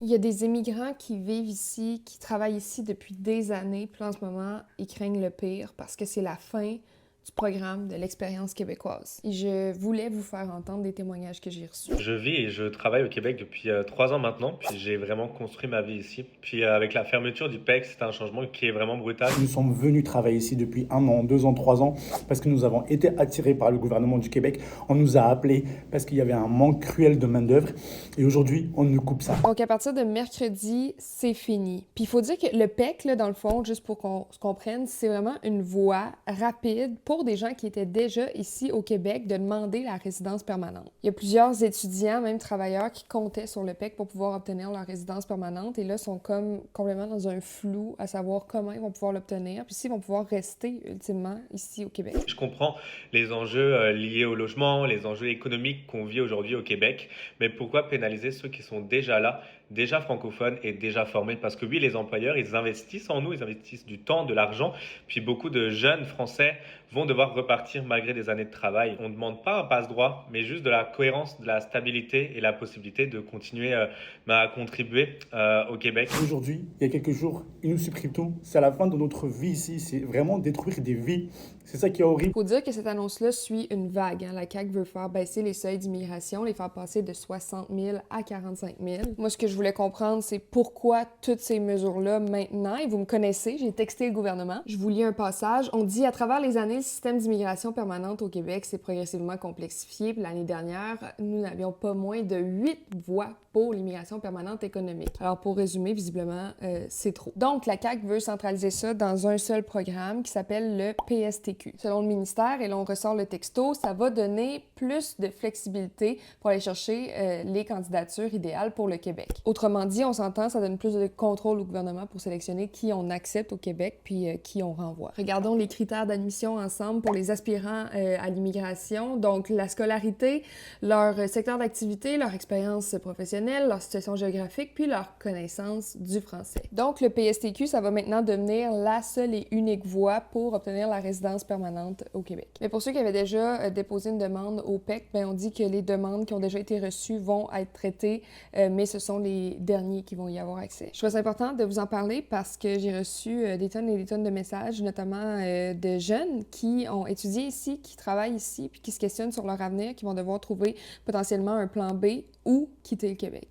Il y a des immigrants qui vivent ici, qui travaillent ici depuis des années, puis là, en ce moment, ils craignent le pire parce que c'est la fin du programme de l'expérience québécoise. Et je voulais vous faire entendre des témoignages que j'ai reçus. Je vis et je travaille au Québec depuis 3 ans maintenant, puis j'ai vraiment construit ma vie ici. Puis avec la fermeture du PEC, c'est un changement qui est vraiment brutal. Nous sommes venus travailler ici depuis 1 an, 2 ans, 3 ans, parce que nous avons été attirés par le gouvernement du Québec. On nous a appelés parce qu'il y avait un manque cruel de main-d'œuvre. Et aujourd'hui, on nous coupe ça. Donc, à partir de mercredi, c'est fini. Puis, il faut dire que le PEC, là, dans le fond, juste pour qu'on se comprenne, c'est vraiment une voie rapide pour des gens qui étaient déjà ici au Québec de demander la résidence permanente. Il y a plusieurs étudiants, même travailleurs, qui comptaient sur le PEC pour pouvoir obtenir leur résidence permanente et là, sont comme complètement dans un flou à savoir comment ils vont pouvoir l'obtenir, puis s'ils vont pouvoir rester ultimement ici au Québec. Je comprends les enjeux liés au logement, les enjeux économiques qu'on vit aujourd'hui au Québec, mais pourquoi pénaliser ceux qui sont déjà là, déjà francophones et déjà formés? Parce que oui, les employeurs, ils investissent en nous, ils investissent du temps, de l'argent, puis beaucoup de jeunes Français vont devoir repartir malgré des années de travail. On ne demande pas un passe-droit, mais juste de la cohérence, de la stabilité et la possibilité de continuer à contribuer au Québec. Aujourd'hui, il y a quelques jours, ils nous suppriment tout. C'est la fin de notre vie ici. C'est vraiment détruire des vies. C'est ça qui est horrible. Il faut dire que cette annonce-là suit une vague. La CAQ veut faire baisser les seuils d'immigration, les faire passer de 60 000 à 45 000. Moi, ce que je voulais comprendre, c'est pourquoi toutes ces mesures-là maintenant. Et vous me connaissez, j'ai texté le gouvernement. Je vous lis un passage. On dit, à travers les années, le système d'immigration permanente au Québec s'est progressivement complexifié. Puis l'année dernière, nous n'avions pas moins de 8 voies pour l'immigration permanente économique. Alors, pour résumer, visiblement, c'est trop. Donc, la CAQ veut centraliser ça dans un seul programme qui s'appelle le PSTQ. Selon le ministère, et là on ressort le texto, ça va donner plus de flexibilité pour aller chercher les candidatures idéales pour le Québec. Autrement dit, on s'entend, ça donne plus de contrôle au gouvernement pour sélectionner qui on accepte au Québec puis qui on renvoie. Regardons les critères d'admission ensemble pour les aspirants à l'immigration. Donc, la scolarité, leur secteur d'activité, leur expérience professionnelle, leur situation géographique, puis leur connaissance du français. Donc, le PSTQ, ça va maintenant devenir la seule et unique voie pour obtenir la résidence permanente au Québec. Mais pour ceux qui avaient déjà déposé une demande au PEC, ben on dit que les demandes qui ont déjà été reçues vont être traitées, mais ce sont les derniers qui vont y avoir accès. Je trouve ça important de vous en parler parce que j'ai reçu des tonnes et des tonnes de messages, notamment de jeunes qui ont étudié ici, qui travaillent ici, puis qui se questionnent sur leur avenir, qui vont devoir trouver potentiellement un plan B ou quitter le Québec.